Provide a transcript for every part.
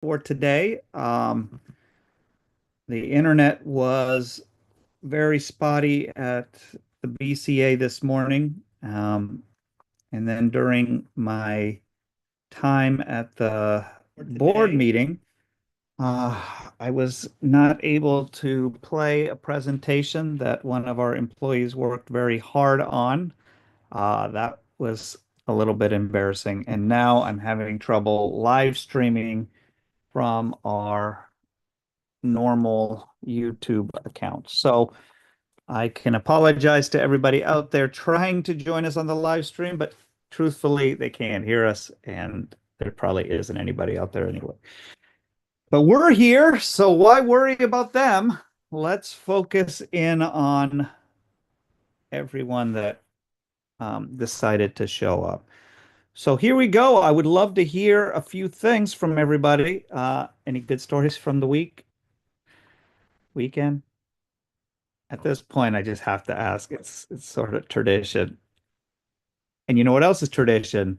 for today. The internet was very spotty at the BCA this morning. And then during my time at the board meeting, I was not able to play a presentation that one of our employees worked very hard on. That was a little bit embarrassing. And now I'm having trouble live streaming from our normal YouTube account. So I can apologize to everybody out there trying to join us on the live stream, but truthfully, they can't hear us, and there probably isn't anybody out there anyway. But we're here, so why worry about them? Let's focus in on everyone that decided to show up. So here we go. I would love to hear a few things from everybody. Any good stories from the weekend? At this point, I just have to ask. It's sort of tradition. And you know what else is tradition?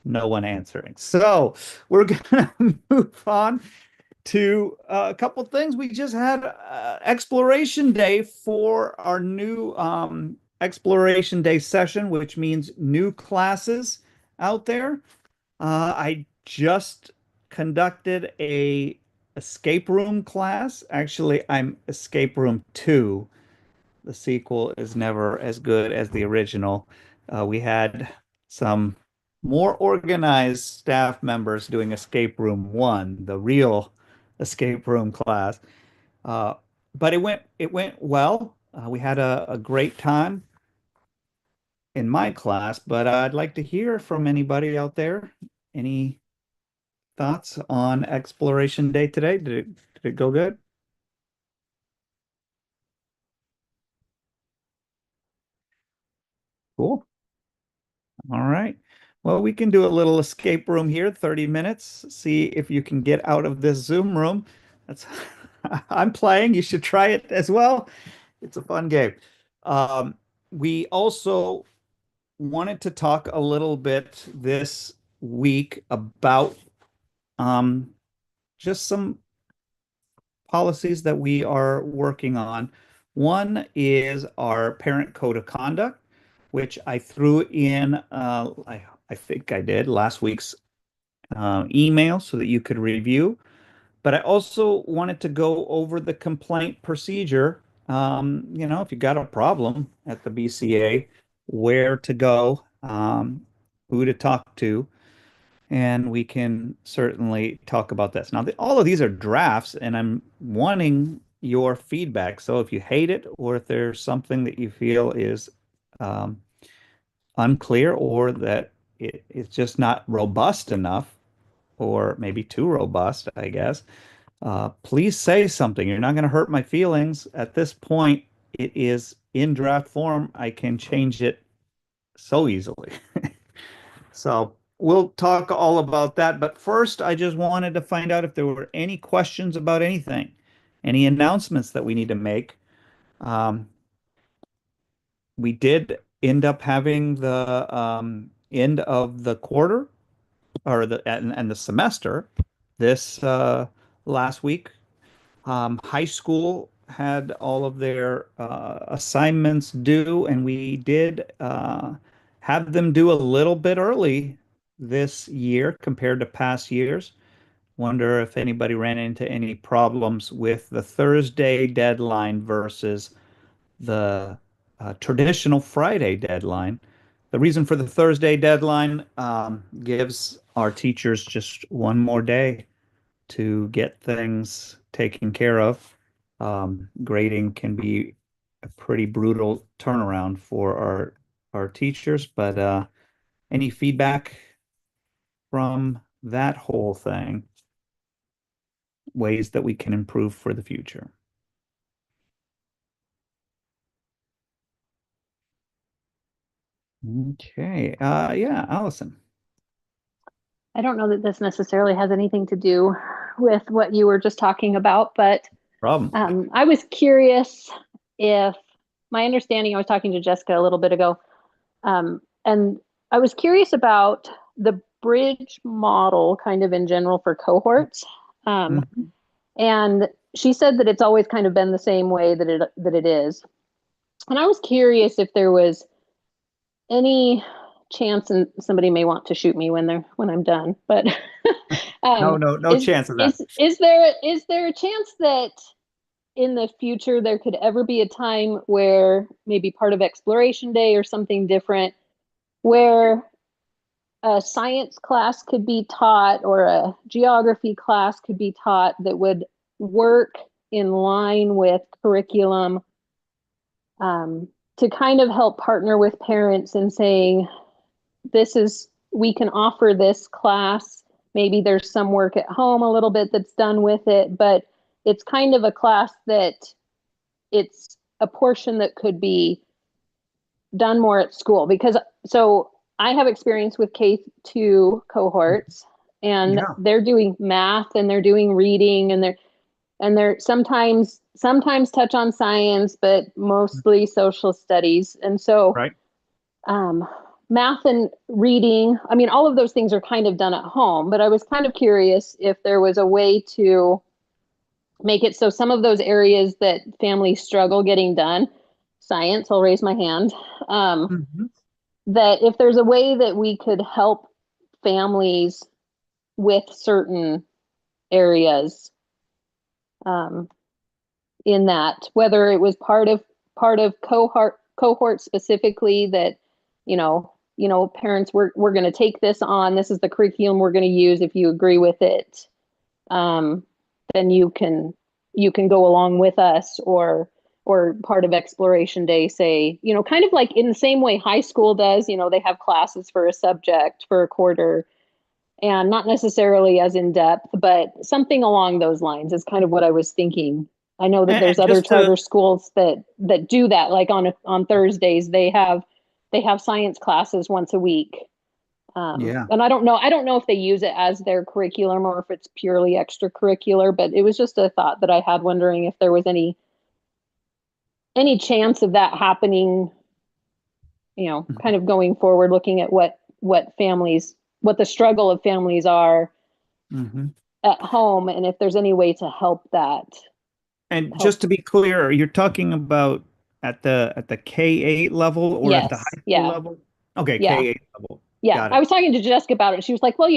No one answering. So we're gonna move on to a couple things. We just had Exploration Day for our new Exploration Day session, which means new classes out there. I just conducted a escape room class. Actually, I'm escape room two. The sequel is never as good as the original. We had some more organized staff members doing Escape Room 1, the real escape room class. Uh, but it went well. We had a great time in my class, but I'd like to hear from anybody out there. Any thoughts on Exploration Day today? Did it go good? Cool. All right. Well, we can do a little escape room here, 30 minutes. See if you can get out of this Zoom room. That's I'm playing. You should try it as well. It's a fun game. Um, we also wanted to talk a little bit this week about um, just some policies that we are working on. One is our parent code of conduct, which I threw in, I think I did last week's email so that you could review. But I also wanted to go over the complaint procedure. If you got a problem at the BCA, where to go, who to talk to, and we can certainly talk about this. Now, all of these are drafts, and I'm wanting your feedback. So if you hate it, or if there's something that you feel is um, unclear, or that it's just not robust enough, or maybe too robust, I guess, please say something. You're not going to hurt my feelings. At this point, it is in draft form. I can change it so easily. So we'll talk all about that. But first, I just wanted to find out if there were any questions about anything, any announcements that we need to make. Um, we did end up having the end of the quarter or and the semester this last week. High school had all of their assignments due, and we did have them do a little bit early this year compared to past years. Wonder if anybody ran into any problems with the Thursday deadline versus the traditional Friday deadline. The reason for the Thursday deadline gives our teachers just one more day to get things taken care of. Grading can be a pretty brutal turnaround for our teachers, but any feedback from that whole thing, ways that we can improve for the future? Okay. Yeah, Allison. I don't know that this necessarily has anything to do with what you were just talking about, but Problem. I was curious if my understanding, I was talking to Jessica a little bit ago, and I was curious about the bridge model kind of in general for cohorts. Mhm. And she said that it's always kind of been the same way that it is. And I was curious if there was any chance, and somebody may want to shoot me when I'm done, but No, um, no, no chance of that. is there a chance that in the future there could ever be a time where maybe part of exploration day or something different where a science class could be taught or a geography class could be taught that would work in line with curriculum, to kind of help partner with parents in saying, we can offer this class. Maybe there's some work at home a little bit that's done with it, but it's kind of a class that it's a portion that could be done more at school. Because so I have experience with K2 cohorts, and Yeah, they're doing math and they're doing reading, and they're sometimes touch on science, but mostly social studies. And so right. um, math and reading, I mean, all of those things are kind of done at home, but I was kind of curious if there was a way to make it so some of those areas that families struggle getting done, science, I'll raise my hand, um, Mhm. that if there's a way that we could help families with certain areas, um, in that, whether it was part of cohort specifically that, parents, we're going to take this on. This is the curriculum we're going to use. If you agree with it, um, then you can go along with us, or part of exploration day, say, kind of like in the same way high school does. They have classes for a subject for a quarter, and not necessarily as in depth, but something along those lines is kind of what I was thinking. I know that there's And other just to, charter schools that do that. Like on Thursdays, they have science classes once a week. yeah. And I don't know if they use it as their curriculum or if it's purely extracurricular, but it was just a thought that I had, wondering if there was any chance of that happening, kind of going forward, looking at what the struggle of families are Hmm. at home, and if there's any way to help that. And Help. just to be clear, you're talking about at the K-8 level or at the Yes. high school Yeah. level? Okay, Yeah. K-8 level. Yeah. Got I it. was talking to Jessica about it. She was like, well,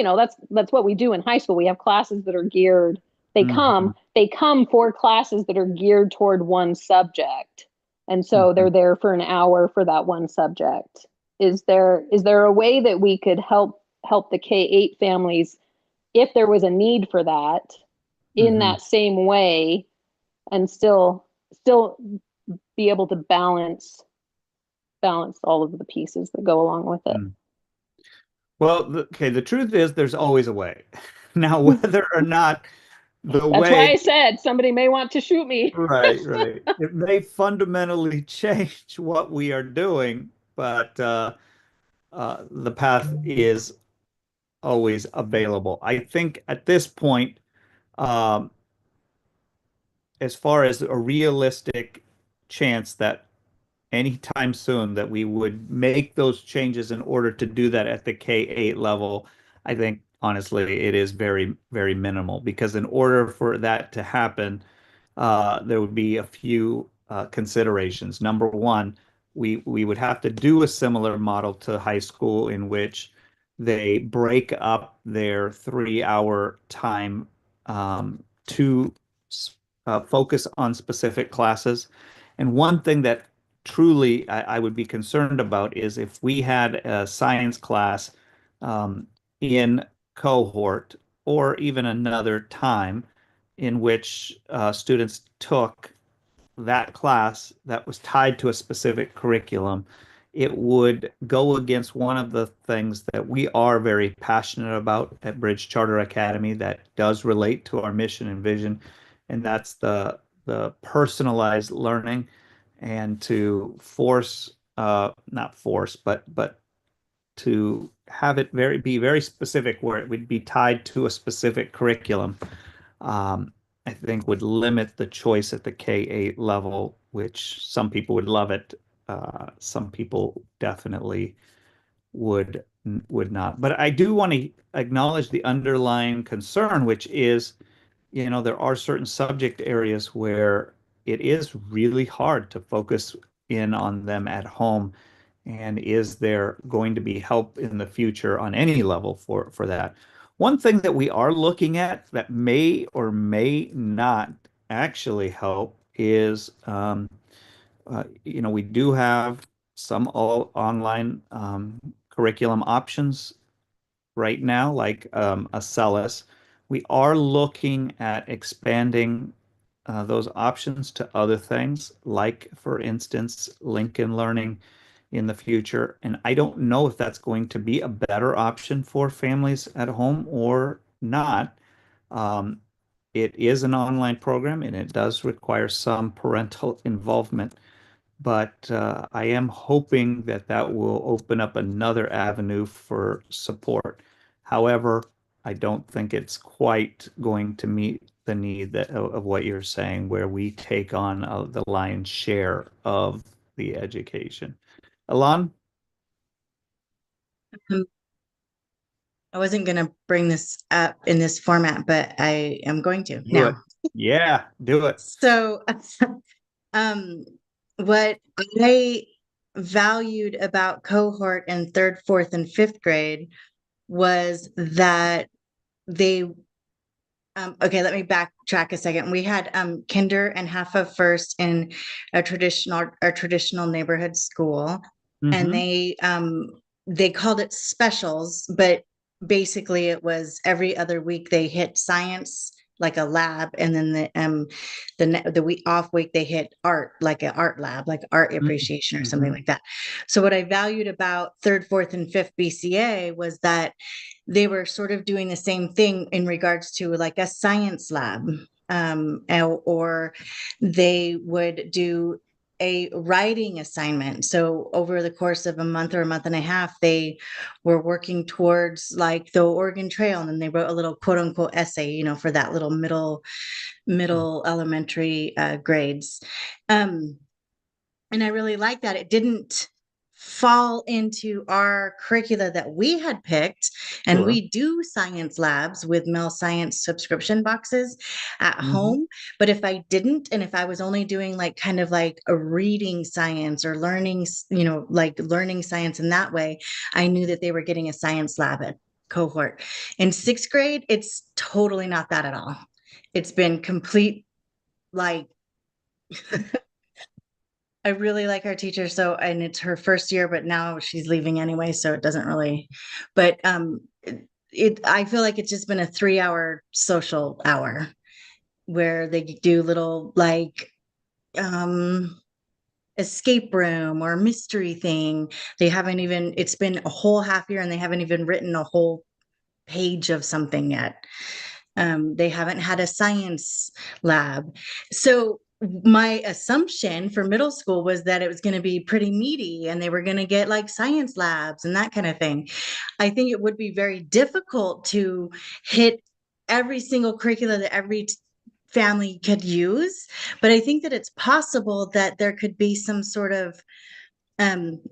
that's what we do in high school. We have classes that are geared. They Hmm. come, they come for classes that are geared toward one subject. And so Hmm. they're there for an hour for that one subject. Is there a way that we could help the K-8 families, if there was a need for that, in Hmm. that same way, and still be able to balance all of the pieces that go along with it? Well, okay, the truth is there's always a way. Now, whether or not the That's why I way, said somebody may want to shoot me. right, right, it may fundamentally change what we are doing, but the path is always available. I think at this point, um, as far as a realistic chance that anytime soon that we would make those changes in order to do that at the K-8 level, I think honestly it is very, very minimal because in order for that to happen, there would be a few considerations. Number one, we would have to do a similar model to high school in which they break up their 3 hour time to focus on specific classes. And one thing that truly I would be concerned about is if we had a science class um, in cohort or even another time in which students took that class that was tied to a specific curriculum, it would go against one of the things that we are very passionate about at Bridge Charter Academy that does relate to our mission and vision, and that's the personalized learning and to force not force but to have it be very specific where it would be tied to a specific curriculum, I think would limit the choice at the K-8 level, which some people would love it. Some people definitely would would not. But I do want to acknowledge the underlying concern, which is there are certain subject areas where it is really hard to focus in on them at home. And is there going to be help in the future on any level for that? One thing that we are looking at that may or may not actually help is, we do have some all online curriculum options right now, like a Celis. We are looking at expanding those options to other things, like, for instance, Lincoln Learning in the future. And I don't know if that's going to be a better option for families at home or not. Um, it is an online program and it does require some parental involvement, but I am hoping that that will open up another avenue for support. However, I don't think it's quite going to meet the need of what you're saying, where we take on the lion's share of the education. Alon, Um, I wasn't going to bring this up in this format, but I am going to do it. now. Yeah, do it. So, um, what I valued about cohort in third, fourth, and fifth grade was that they okay, let me backtrack a second. We had kinder and half of first in a traditional neighborhood school, and Hmm. they called it specials, but basically it was every other week they hit science like a lab, and then the week off week they hit art like an art lab, like art appreciation or something Hmm. like that. So what I valued about third, fourth, and fifth BCA was that they were sort of doing the same thing in regards to like a science lab, or they would do a writing assignment. So over the course of a month or a month and a half, they were working towards like the Oregon Trail, and then they wrote a little quote unquote essay, for that little middle elementary grades. Um, and I really like that. It didn't fall into our curricula that we had picked. And Sure. we do science labs with Mill Science subscription boxes at Hmm. home. But if I didn't, and if I was only doing like kind of like a reading science or learning, like learning science in that way, I knew that they were getting a science lab at cohort. In sixth grade, it's totally not that at all. It's been complete like I really like our teacher. So, and it's her first year, but now she's leaving anyway. So it doesn't really, but, I feel like it's just been a 3 hour social hour where they do little like, um, escape room or mystery thing. It's been a whole half year and they haven't even written a whole page of something yet. They haven't had a science lab. So my assumption for middle school was that it was going to be pretty meaty and they were going to get like science labs and that kind of thing. I think it would be very difficult to hit every single curricula that every family could use, but I think that it's possible that there could be some sort of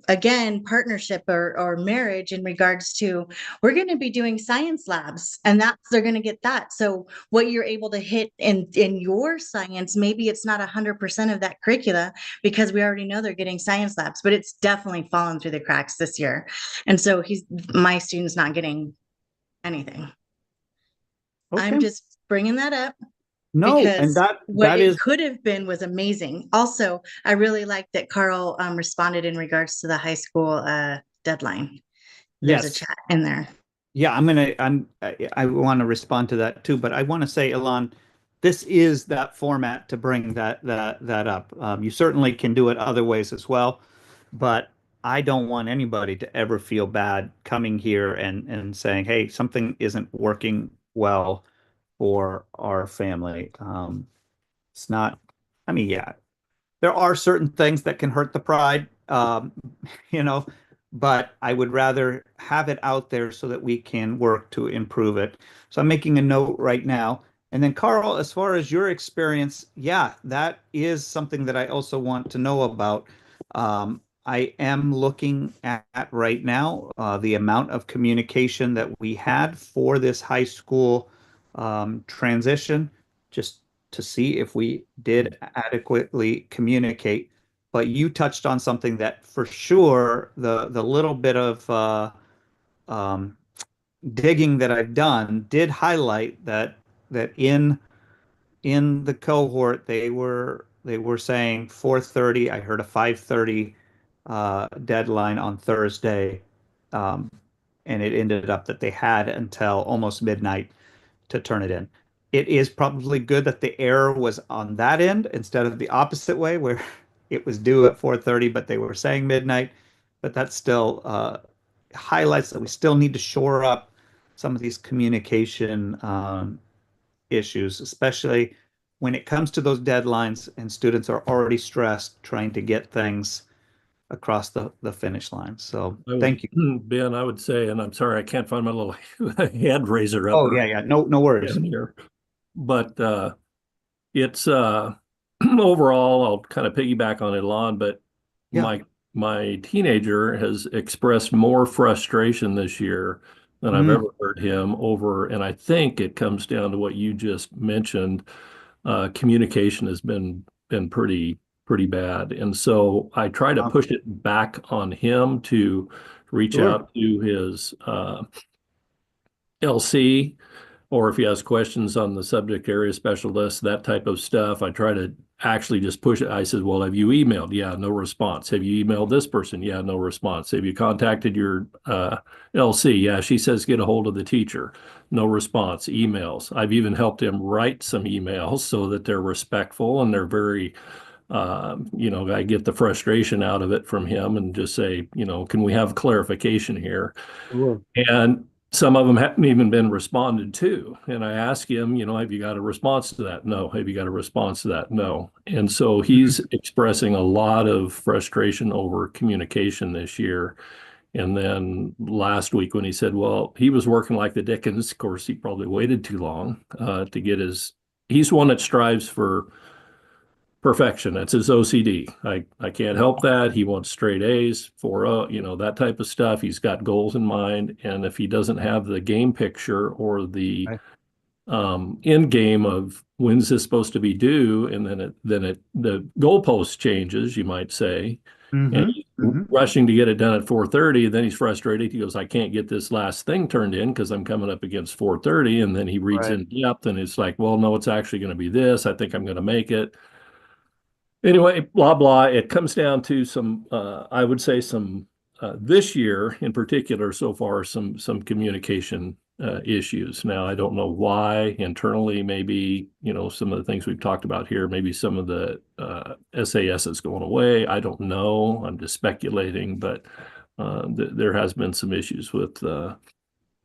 again partnership or marriage in regards to we're going to be doing science labs and that's they're going to get that. So what you're able to hit in your science, maybe it's not 100% of that curricula because we already know they're getting science labs, but it's definitely fallen through the cracks this year. And so my student's not getting anything. I'm Okay. just bringing that up No, and because what that it is, could have been was amazing. Also, I really like that Carl responded in regards to the high school deadline. There's a yes. chat in there. Yeah, I want to respond to that too, but I want to say, Elon, this is that format to bring that up. You certainly can do it other ways as well, but I don't want anybody to ever feel bad coming here and saying, "Hey, something isn't working well for our family." It's not. I mean, yeah, there are certain things that can hurt the pride, you know, but I would rather have it out there so that we can work to improve it. So I'm making a note right now. And then, Carl, as far as your experience, yeah, that is something that I also want to know about. I am looking at right now the amount of communication that we had for this high school transition. just to see if we did adequately communicate. But you touched on something that for sure the little bit of um, digging that I've done did highlight that in the cohort they were saying 4:30. I heard a 5:30 deadline on Thursday, um, and it ended up that they had until almost midnight to turn it in. It is probably good that the error was on that end instead of the opposite way, where it was due at 4:30, but they were saying midnight. But that still highlights that we still need to shore up some of these communication issues, especially when it comes to those deadlines and students are already stressed trying to get things across the finish line. So I would, thank you. Ben, I would say, and I'm sorry, I can't find my little hand raiser up Oh or yeah, yeah. No worries. in here, but it's overall, I'll kind of piggyback on Elon, but Yeah. my teenager has expressed more frustration this year than I've Mm. ever heard him over, and I think it comes down to what you just mentioned. Communication has been pretty bad, and so I try to push it back on him to reach Sure. out to his LC, or if he has questions on the subject area specialist, that type of stuff. I try to actually just push it. I said, well, have you emailed? Yeah, no response. Have you emailed this person? Yeah, no response. Have you contacted your LC? Yeah, she says get a hold of the teacher. No response. Emails. I've even helped him write some emails so that they're respectful and they're very I get the frustration out of it from him and just say, can we have clarification here? Sure. And some of them haven't even been responded to. And I ask him, have you got a response to that? No. Have you got a response to that? No. And so he's expressing a lot of frustration over communication this year. And then last week when he said, well, he was working like the Dickens, of course, he probably waited too long to get he's one that strives for perfection. That's his OCD. I can't help that. He wants straight A's, 4.0, that type of stuff. He's got goals in mind. And if he doesn't have the game picture or the Right. end game of when's this supposed to be due, and then the goalpost changes, you might say, and Hmm. he's Hmm. rushing to get it done at 4:30, then he's frustrated. He goes, I can't get this last thing turned in because I'm coming up against 4:30. And then he reads Right. in depth and it's like, well, no, it's actually going to be this. I think I'm going to make it. Anyway, blah blah. It comes down to some, I would say, some this year in particular, so far, some communication issues. Now, I don't know why internally. Maybe some of the things we've talked about here. Maybe some of the SAS is going away. I don't know. I'm just speculating, but there has been some issues with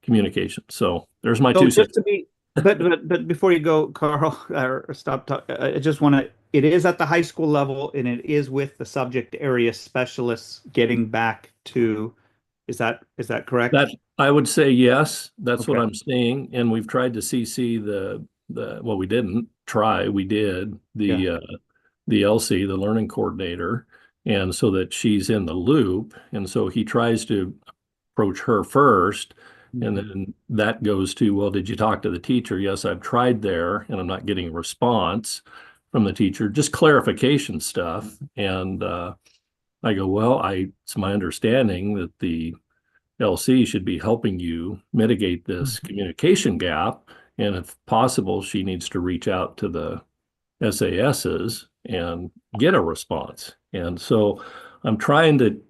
communication. So there's my So two just cents. to be, but before you go, Carl, or stop talking, I just want to, it is at the high school level and it is with the subject area specialists getting back to, is that correct? That I would say yes. That's what Okay. I'm seeing, and we've tried to CC well, we didn't try. We did Yeah. the LC, the learning coordinator, and so that she's in the loop. And so he tries to approach her first, and Mhm. then that goes to, well, did you talk to the teacher? Yes, I've tried there, and I'm not getting a response from the teacher. Just clarification stuff. And I go, well, it's my understanding that the LC should be helping you mitigate this Mhm. communication gap. And if possible, she needs to reach out to the SASs and get a response. And so I'm trying to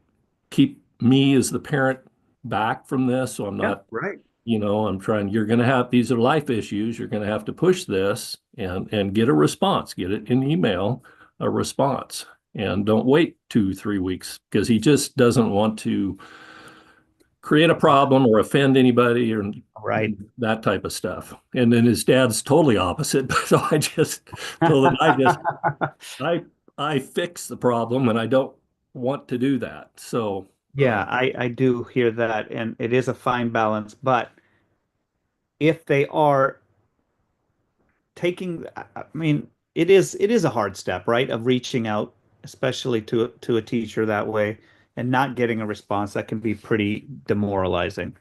keep me as the parent back from this. So I'm Yeah, not, right. I'm trying, you're going to have, these are life issues. You're going to have to push this and get a response, get it in email, a response. And don't wait 2, 3 weeks because he just doesn't want to create a problem or offend anybody or Right. that type of stuff. And then his dad's totally opposite. So I just told him I I fix the problem and I don't want to do that. So Yeah, I do hear that, and it is a fine balance. But if they are taking, I mean, it is a hard step, right? Of reaching out, especially to a teacher that way, and not getting a response. That can be pretty demoralizing.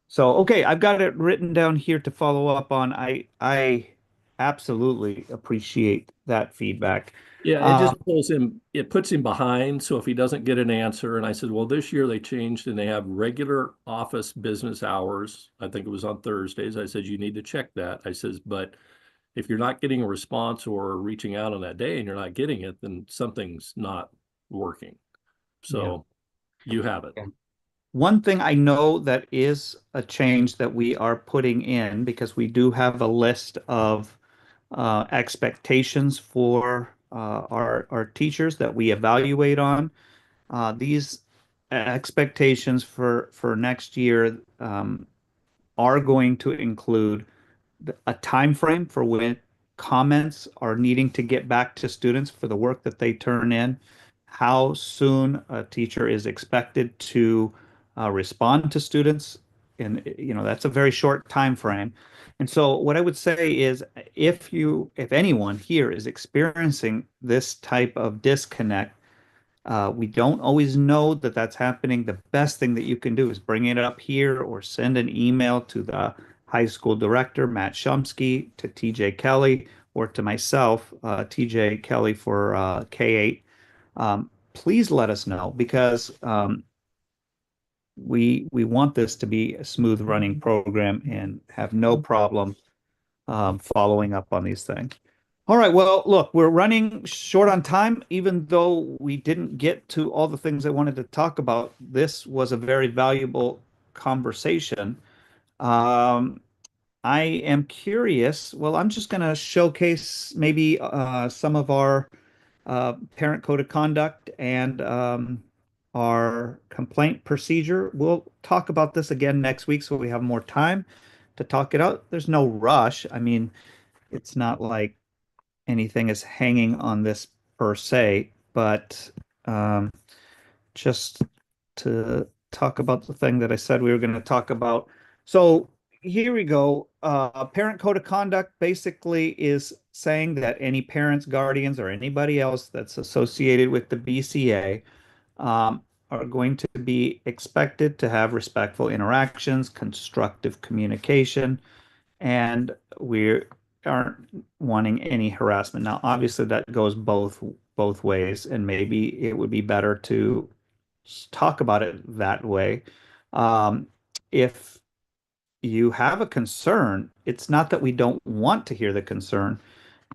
So, okay, I've got it written down here to follow up on. I absolutely appreciate that feedback. Yeah, it Um, just pulls him, it puts him behind. So if he doesn't get an answer, and I said, well, this year they changed and they have regular office business hours. I think it was on Thursdays. I said, you need to check that. I says, but if you're not getting a response or reaching out on that day and you're not getting it, then something's not working. yeah. So you have it. Yeah. One thing I know that is a change that we are putting in because we do have a list of expectations for our teachers that we evaluate on. These expectations for next year are going to include a time frame for when comments are needing to get back to students for the work that they turn in, how soon a teacher is expected to respond to students, and that's a very short time frame. And so what I would say is if anyone here is experiencing this type of disconnect, we don't always know that that's happening. The best thing that you can do is bring it up here or send an email to the high school director, Matt Shumsky, to TJ Kelly, or to myself, TJ Kelly for K8. Please let us know because we want this to be a smooth running program and have no problem following up on these things. All right. Well, look, we're running short on time, even though we didn't get to all the things I wanted to talk about. This was a very valuable conversation. Um, I am curious. Well, I'm just going to showcase maybe some of our parent code of conduct and our complaint procedure. We'll talk about this again next week so we have more time to talk it out. There's no rush. I mean, it's not like anything is hanging on this per se, but um, just to talk about the thing that I said we were going to talk about. So here we go. Parent code of conduct basically is saying that any parents, guardians, or anybody else that's associated with the BCA are going to be expected to have respectful interactions, constructive communication, and we aren't wanting any harassment. Now, obviously, that goes both ways, and maybe it would be better to talk about it that way. Um, if you have a concern, it's not that we don't want to hear the concern.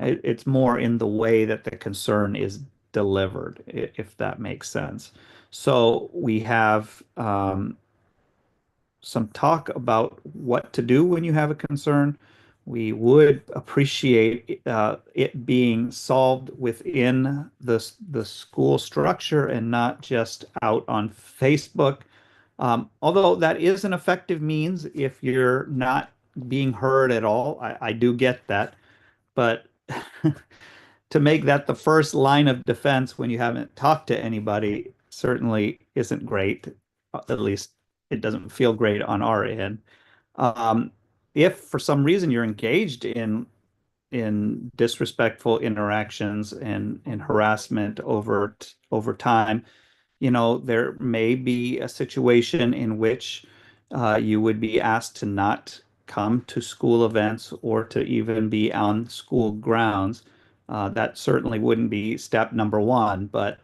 It's more in the way that the concern is delivered, if that makes sense. So we have some talk about what to do when you have a concern. We would appreciate it being solved within the school structure and not just out on Facebook. Although that is an effective means if you're not being heard at all. I do get that. But to make that the first line of defense when you haven't talked to anybody certainly isn't great. At least it doesn't feel great on our end. Um, if for some reason you're engaged in disrespectful interactions and harassment over time, there may be a situation in which you would be asked to not come to school events or to even be on school grounds. That certainly wouldn't be step number one, but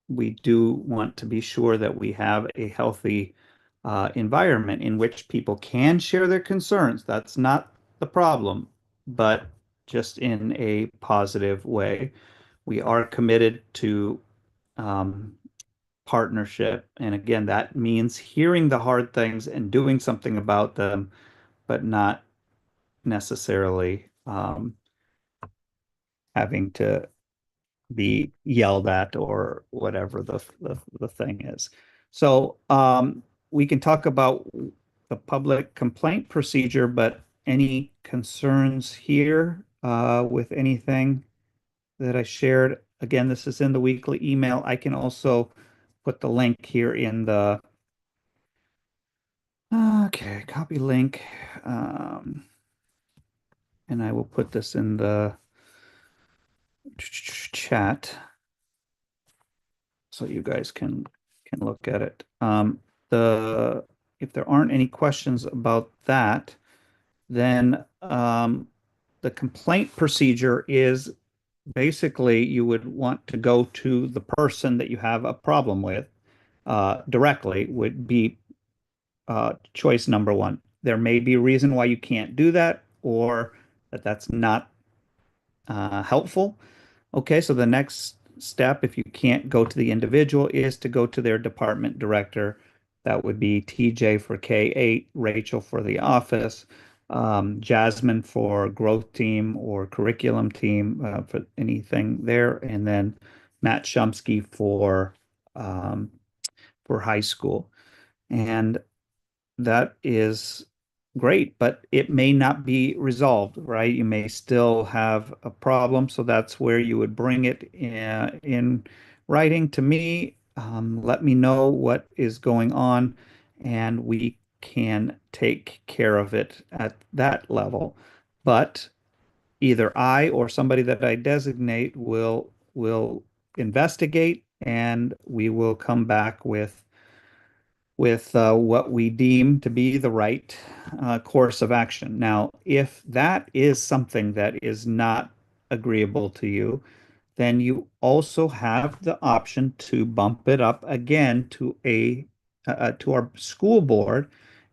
we do want to be sure that we have a healthy environment in which people can share their concerns. That's not the problem, but just in a positive way. We are committed to um, partnership. And again, that means hearing the hard things and doing something about them, but not necessarily having to be yelled at or whatever the thing is. So we can talk about the public complaint procedure, but any concerns here with anything that I shared? Again, this is in the weekly email. I can also put the link here in the okay, copy link. And I will put this in the chat so you guys can look at it. The if there aren't any questions about that, then the complaint procedure is basically you would want to go to the person that you have a problem with directly would be choice number one. There may be a reason why you can't do that or that that's not helpful. Okay, so the next step, if you can't go to the individual, is to go to their department director. That would be TJ for K8, Rachel for the office, Jasmine for growth team or curriculum team for anything there, and then Matt Shumsky for high school. And that is great, but it may not be resolved, right? You may still have a problem. So that's where you would bring it in writing to me. Let me know what is going on, and we can take care of it at that level. But either I or somebody that I designate will investigate, and we will come back with what we deem to be the right course of action. Now, if that is something that is not agreeable to you, then you also have the option to bump it up again to our school board,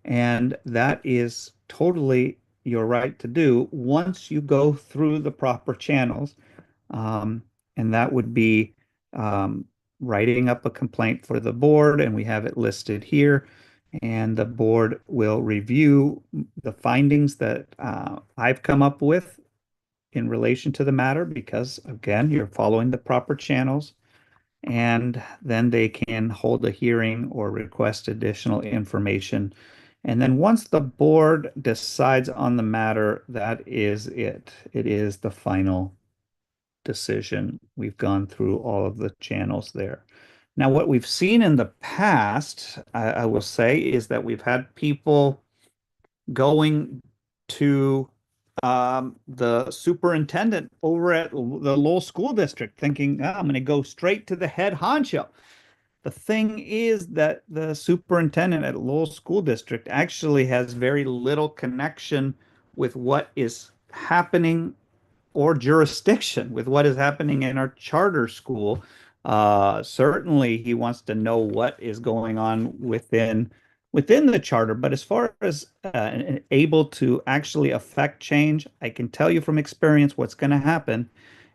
and that is totally your right to do once you go through the proper channels. Um, and that would be um, writing up a complaint for the board, and we have it listed here. And the board will review the findings that I've come up with in relation to the matter, because again, you're following the proper channels. And then they can hold a hearing or request additional information. And then once the board decides on the matter, that is it. It is the final decision. We've gone through all of the channels there. Now, what we've seen in the past, I will say, is that we've had people going to the superintendent over at the Lowell School District thinking, "Ah, I'm going to go straight to the head honcho." The thing is that the superintendent at Lowell School District actually has very little connection with what is happening or jurisdiction with what is happening in our charter school. Certainly, he wants to know what is going on within the charter. But as far as able to actually affect change, I can tell you from experience what's going to happen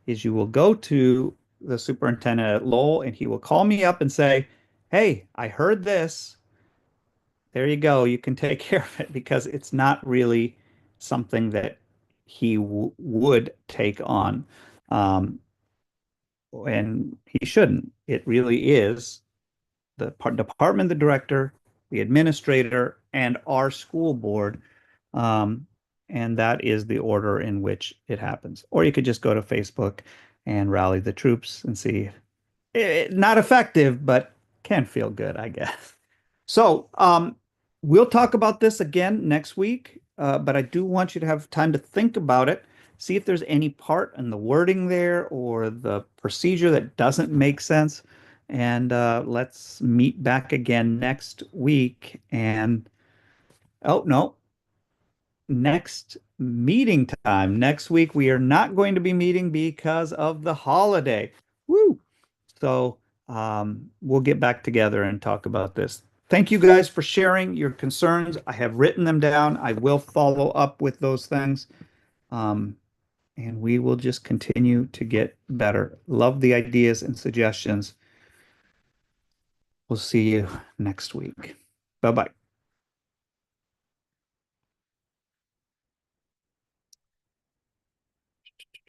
is you will go to the superintendent at Lowell, and he will call me up and say, "Hey, I heard this. There you go. You can take care of it," because it's not really something that he would take on. Um, and he shouldn't. It really is the department, the director, the administrator, and our school board. Um, and that is the order in which it happens. Or you could just go to Facebook and rally the troops and see. Not effective, but can feel good, I guess. So, we'll talk about this again next week, but I do want you to have time to think about it, see if there's any part in the wording there or the procedure that doesn't make sense. And let's meet back again next week. And oh, no, next meeting time. Next week, we are not going to be meeting because of the holiday. Woo! So we'll get back together and talk about this. Thank you guys for sharing your concerns. I have written them down. I will follow up with those things. Um, and we will just continue to get better. Love the ideas and suggestions. We'll see you next week. Bye bye.